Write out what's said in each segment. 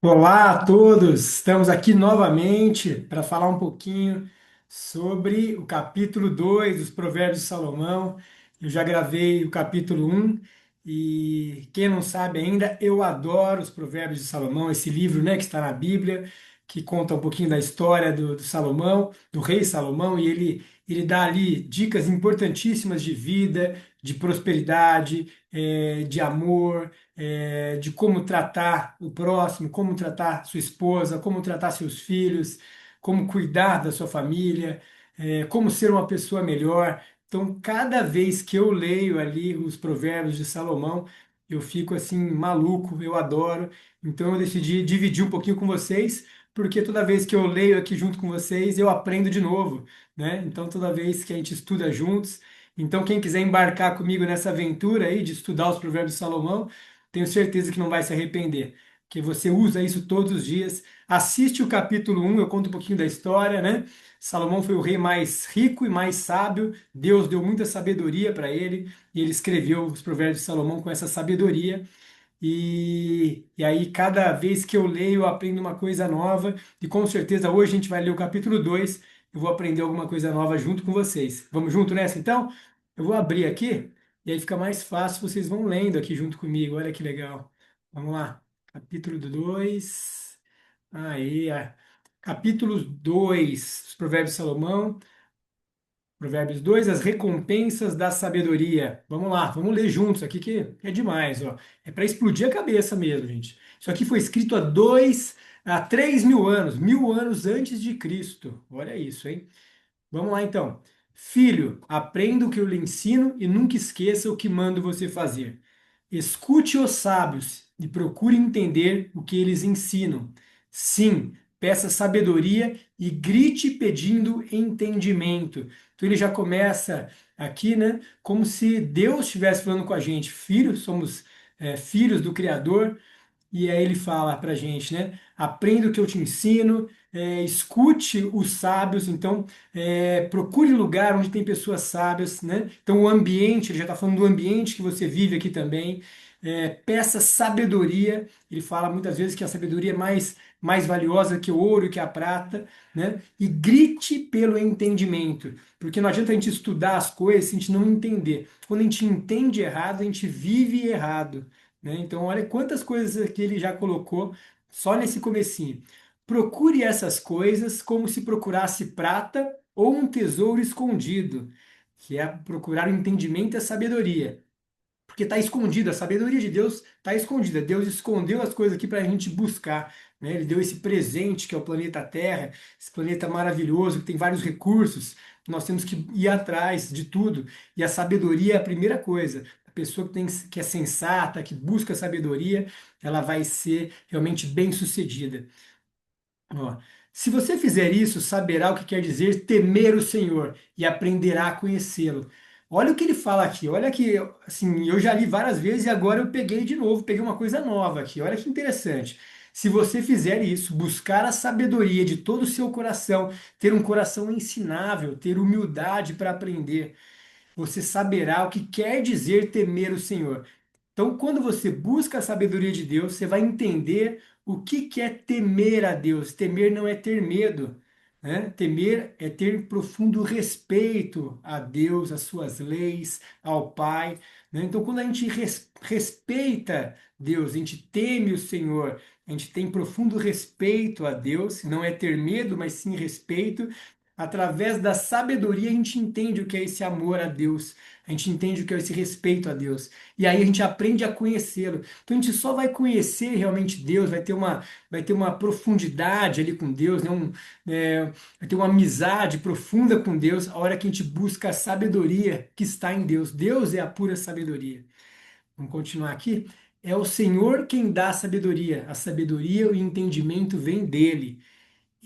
Olá a todos! Estamos aqui novamente para falar um pouquinho sobre o capítulo 2 dos Provérbios de Salomão. Eu já gravei o capítulo um e quem não sabe ainda, eu adoro os Provérbios de Salomão, esse livro, né, que está na Bíblia, que conta um pouquinho da história do Salomão, do rei Salomão, e ele dá ali dicas importantíssimas de vida, de prosperidade, de amor, de como tratar o próximo, como tratar sua esposa, como tratar seus filhos, como cuidar da sua família, como ser uma pessoa melhor. Então, cada vez que eu leio ali os Provérbios de Salomão, eu fico assim maluco, eu adoro. Então, eu decidi dividir um pouquinho com vocês, porque toda vez que eu leio aqui junto com vocês, eu aprendo de novo, né? Então, toda vez que a gente estuda juntos, então quem quiser embarcar comigo nessa aventura aí de estudar os Provérbios de Salomão, tenho certeza que não vai se arrepender, porque você usa isso todos os dias. Assiste o capítulo um, eu conto um pouquinho da história, né? Salomão foi o rei mais rico e mais sábio. Deus deu muita sabedoria para ele e ele escreveu os Provérbios de Salomão com essa sabedoria. E aí, cada vez que eu leio, eu aprendo uma coisa nova. E com certeza, hoje a gente vai ler o capítulo 2. Eu vou aprender alguma coisa nova junto com vocês. Vamos junto nessa, então? Eu vou abrir aqui, e aí fica mais fácil, vocês vão lendo aqui junto comigo. Olha que legal. Vamos lá. Capítulo 2. Aí, capítulo 2 dos Provérbios de Salomão. Provérbios 2, as recompensas da sabedoria. Vamos lá, vamos ler juntos aqui que é demais, ó. É para explodir a cabeça mesmo, gente. Isso aqui foi escrito há 3.000 anos, 1.000 anos antes de Cristo. Olha isso, hein? Vamos lá então. Filho, aprenda o que eu lhe ensino e nunca esqueça o que mando você fazer. Escute os sábios e procure entender o que eles ensinam. Sim, peça sabedoria e grite pedindo entendimento. Então ele já começa aqui, né, como se Deus estivesse falando com a gente. Filhos, somos filhos do Criador. E aí ele fala para a gente, né? Aprenda o que eu te ensino, escute os sábios, então procure lugar onde tem pessoas sábias, né? Então o ambiente, ele já está falando do ambiente que você vive aqui também. Peça sabedoria, ele fala muitas vezes que a sabedoria é mais valiosa que o ouro e que a prata, né? E grite pelo entendimento, porque não adianta a gente estudar as coisas se a gente não entender. Quando a gente entende errado, a gente vive errado, né? Então, olha quantas coisas que ele já colocou só nesse comecinho. Procure essas coisas como se procurasse prata ou um tesouro escondido, que é procurar o entendimento e a sabedoria. Porque está escondida, a sabedoria de Deus está escondida. Deus escondeu as coisas aqui para a gente buscar, né? Ele deu esse presente que é o planeta Terra, esse planeta maravilhoso que tem vários recursos. Nós temos que ir atrás de tudo. E a sabedoria é a primeira coisa. A pessoa que é sensata, que busca sabedoria, ela vai ser realmente bem-sucedida. Ó, se você fizer isso, saberá o que quer dizer temer o Senhor e aprenderá a conhecê-lo. Olha o que ele fala aqui. Olha que, assim, eu já li várias vezes e agora eu peguei de novo, peguei uma coisa nova aqui. Olha que interessante. Se você fizer isso, buscar a sabedoria de todo o seu coração, ter um coração ensinável, ter humildade para aprender, você saberá o que quer dizer temer o Senhor. Então, quando você busca a sabedoria de Deus, você vai entender o que que é temer a Deus. Temer não é ter medo, né? Temer é ter profundo respeito a Deus, às suas leis, ao Pai, né? Então, quando a gente respeita Deus, a gente teme o Senhor, a gente tem profundo respeito a Deus, não é ter medo, mas sim respeito. Através da sabedoria, a gente entende o que é esse amor a Deus, a gente entende o que é esse respeito a Deus. E aí a gente aprende a conhecê-lo. Então a gente só vai conhecer realmente Deus, vai ter uma profundidade ali com Deus, né? Vai ter uma amizade profunda com Deus a hora que a gente busca a sabedoria que está em Deus. Deus é a pura sabedoria. Vamos continuar aqui. É o Senhor quem dá a sabedoria e o entendimento vem dele.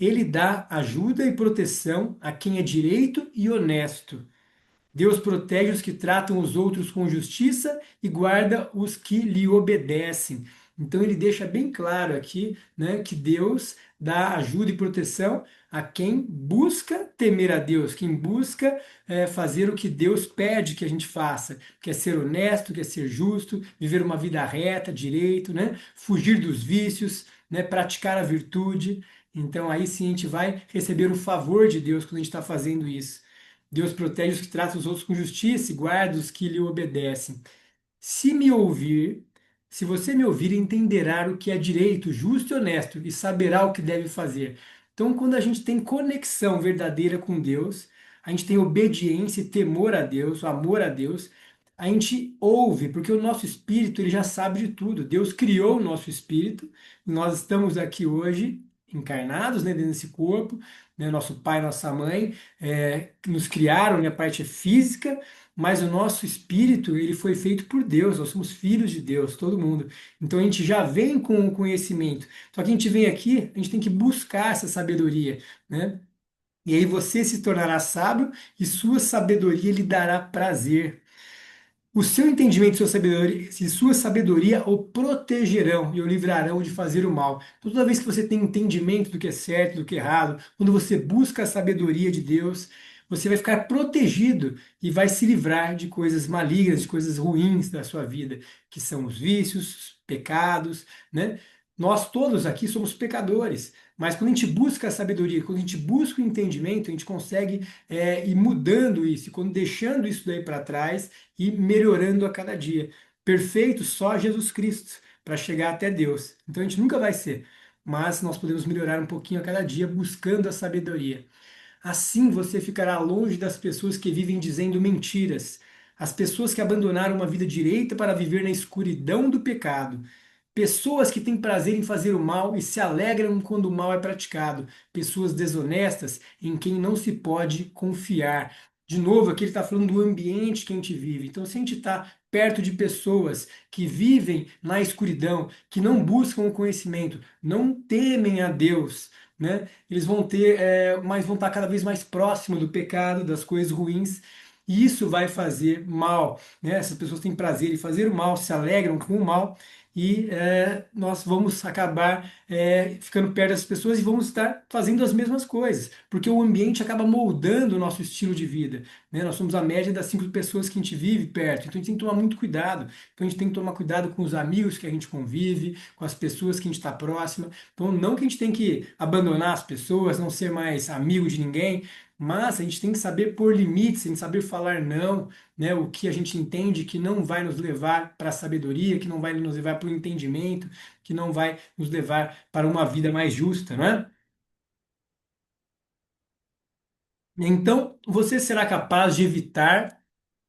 Ele dá ajuda e proteção a quem é direito e honesto. Deus protege os que tratam os outros com justiça e guarda os que lhe obedecem. Então ele deixa bem claro aqui, né, que Deus dá ajuda e proteção a quem busca temer a Deus, quem busca fazer o que Deus pede que a gente faça, que é ser honesto, que é ser justo, viver uma vida reta, direito, né, fugir dos vícios. né? Praticar a virtude. Então aí sim a gente vai receber o favor de Deus quando a gente está fazendo isso. Deus protege os que tratam os outros com justiça e guarda os que lhe obedecem. Se me ouvir, se você me ouvir, entenderá o que é direito, justo e honesto, e saberá o que deve fazer. Então, quando a gente tem conexão verdadeira com Deus, a gente tem obediência e temor a Deus, o amor a Deus, a gente ouve, porque o nosso espírito ele já sabe de tudo. Deus criou o nosso espírito, nós estamos aqui hoje encarnados, né, dentro desse corpo, né, nosso pai, nossa mãe, nos criaram, né, a parte física, mas o nosso espírito, ele foi feito por Deus, nós somos filhos de Deus, todo mundo. Então a gente já vem com o conhecimento. Só que a gente vem aqui, a gente tem que buscar essa sabedoria, né? E aí você se tornará sábio e sua sabedoria lhe dará prazer. O seu entendimento e sua sabedoria o protegerão e o livrarão de fazer o mal. Então, toda vez que você tem entendimento do que é certo, do que é errado, quando você busca a sabedoria de Deus, você vai ficar protegido e vai se livrar de coisas malignas, de coisas ruins da sua vida, que são os vícios, os pecados, né? Nós todos aqui somos pecadores, mas quando a gente busca a sabedoria, quando a gente busca o entendimento, a gente consegue ir mudando isso, quando deixando isso daí para trás e melhorando a cada dia. Perfeito só Jesus Cristo para chegar até Deus. Então a gente nunca vai ser, mas nós podemos melhorar um pouquinho a cada dia buscando a sabedoria. Assim você ficará longe das pessoas que vivem dizendo mentiras, as pessoas que abandonaram uma vida direita para viver na escuridão do pecado. Pessoas que têm prazer em fazer o mal e se alegram quando o mal é praticado. Pessoas desonestas em quem não se pode confiar. De novo, aqui ele está falando do ambiente que a gente vive. Então, se a gente está perto de pessoas que vivem na escuridão, que não buscam o conhecimento, não temem a Deus, né? Eles vão ter, mas vão estar cada vez mais próximo do pecado, das coisas ruins. E isso vai fazer mal, né? Essas pessoas têm prazer em fazer o mal, se alegram com o mal e nós vamos acabar ficando perto das pessoas e vamos estar fazendo as mesmas coisas, porque o ambiente acaba moldando o nosso estilo de vida, né? Nós somos a média das 5 pessoas que a gente vive perto, então a gente tem que tomar muito cuidado. Então a gente tem que tomar cuidado com os amigos que a gente convive, com as pessoas que a gente está próxima. Então não que a gente tem que abandonar as pessoas, não ser mais amigo de ninguém, mas a gente tem que saber pôr limites, a gente saber falar não, né, o que a gente entende que não vai nos levar para a sabedoria, que não vai nos levar para o entendimento, que não vai nos levar para uma vida mais justa, não é? Então, você será capaz de evitar.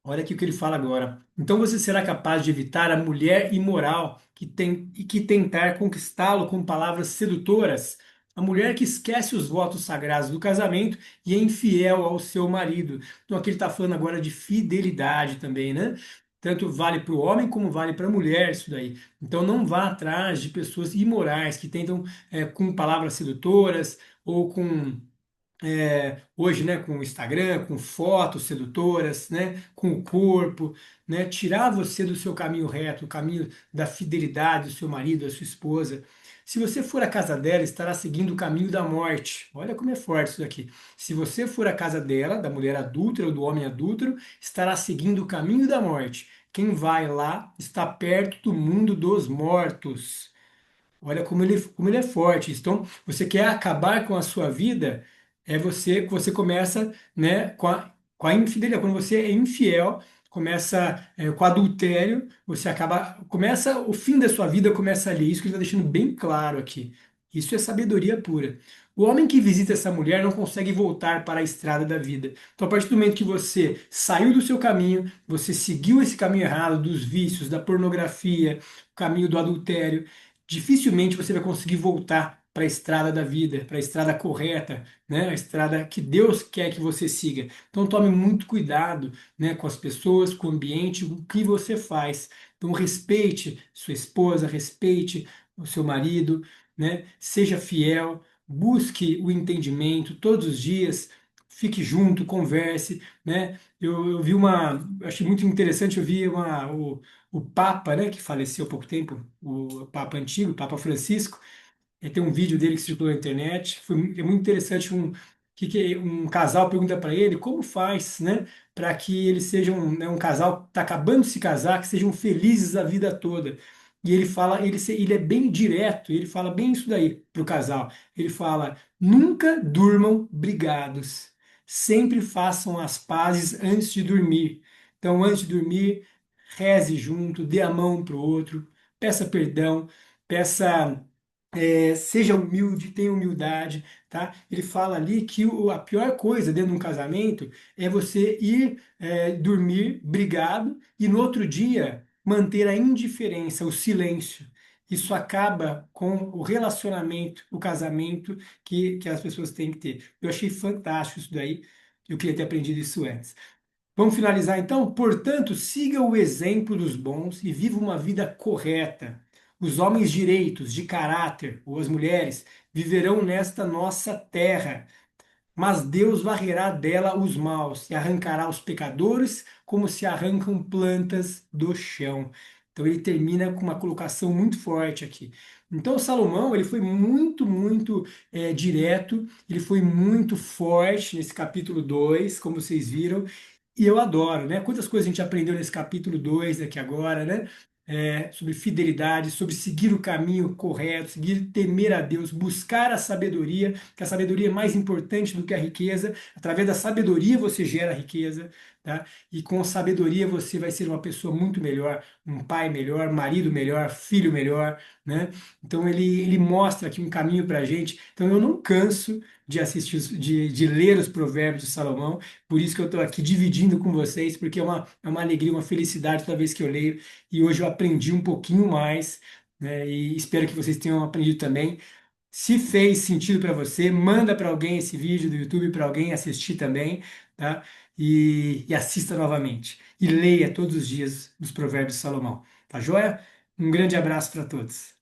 Olha aqui o que ele fala agora. Então você será capaz de evitar a mulher imoral que tentar conquistá-lo com palavras sedutoras, a mulher que esquece os votos sagrados do casamento e é infiel ao seu marido. Então aqui ele está falando agora de fidelidade também, né? Tanto vale para o homem como vale para a mulher isso daí. Então não vá atrás de pessoas imorais que tentam com palavras sedutoras ou com hoje, né, com o Instagram, com fotos sedutoras, né, com o corpo, né, tirar você do seu caminho reto, o caminho da fidelidade do seu marido, da sua esposa. Se você for à casa dela, estará seguindo o caminho da morte. Olha como é forte isso daqui. Se você for à casa dela, da mulher adúltera ou do homem adúltero, estará seguindo o caminho da morte. Quem vai lá está perto do mundo dos mortos. Olha como ele é forte. Então, você quer acabar com a sua vida, você começa, né, com a infidelidade. Quando você é infiel, começa com adultério, você acaba, começa o fim da sua vida começa ali. Isso que ele está deixando bem claro aqui. Isso é sabedoria pura. O homem que visita essa mulher não consegue voltar para a estrada da vida. Então, a partir do momento que você saiu do seu caminho, você seguiu esse caminho errado dos vícios, da pornografia, o caminho do adultério, dificilmente você vai conseguir voltar para a estrada da vida, para a estrada correta, né? A estrada que Deus quer que você siga. Então tome muito cuidado, né, com as pessoas, com o ambiente, com o que você faz. Então respeite sua esposa, respeite o seu marido, né? Seja fiel, busque o entendimento todos os dias. Fique junto, converse, né? Eu vi achei muito interessante, eu vi o Papa, né, que faleceu há pouco tempo, o Papa antigo, o Papa Francisco, tem um vídeo dele que circulou na internet, é muito interessante, um casal pergunta para ele como faz, né, para que eles sejam, né, um casal que está acabando de se casar, que sejam felizes a vida toda. e ele fala, ele é bem direto, ele fala bem isso daí para o casal. Ele fala: nunca durmam brigados, sempre façam as pazes antes de dormir. Então, antes de dormir, reze junto, dê a mão para o outro, peça perdão, peça, seja humilde, tenha humildade, tá? Ele fala ali que a pior coisa dentro de um casamento é você ir, dormir brigado e no outro dia manter a indiferença, o silêncio. Isso acaba com o relacionamento, o casamento que as pessoas têm que ter. Eu achei fantástico isso daí. Eu queria ter aprendido isso antes. Vamos finalizar então? Portanto, siga o exemplo dos bons e viva uma vida correta. Os homens direitos, de caráter, ou as mulheres, viverão nesta nossa terra, mas Deus varrerá dela os maus e arrancará os pecadores como se arrancam plantas do chão. Então ele termina com uma colocação muito forte aqui. Então Salomão ele foi muito direto, ele foi muito forte nesse capítulo 2, como vocês viram, e eu adoro, né? Quantas coisas a gente aprendeu nesse capítulo 2 aqui agora, né? Sobre fidelidade, sobre seguir o caminho correto, seguir, temer a Deus, buscar a sabedoria, que a sabedoria é mais importante do que a riqueza. Através da sabedoria você gera riqueza, tá? E com sabedoria você vai ser uma pessoa muito melhor, um pai melhor, marido melhor, filho melhor, né? Então ele mostra aqui um caminho para a gente. Então eu não canso de assistir, de ler os provérbios de Salomão, por isso que eu estou aqui dividindo com vocês, porque é uma alegria, uma felicidade toda vez que eu leio, e hoje eu aprendi um pouquinho mais, né? E espero que vocês tenham aprendido também. Se fez sentido para você, manda para alguém esse vídeo do YouTube para alguém assistir também, tá? E assista novamente. E leia todos os dias os Provérbios de Salomão. Tá joia? Um grande abraço para todos.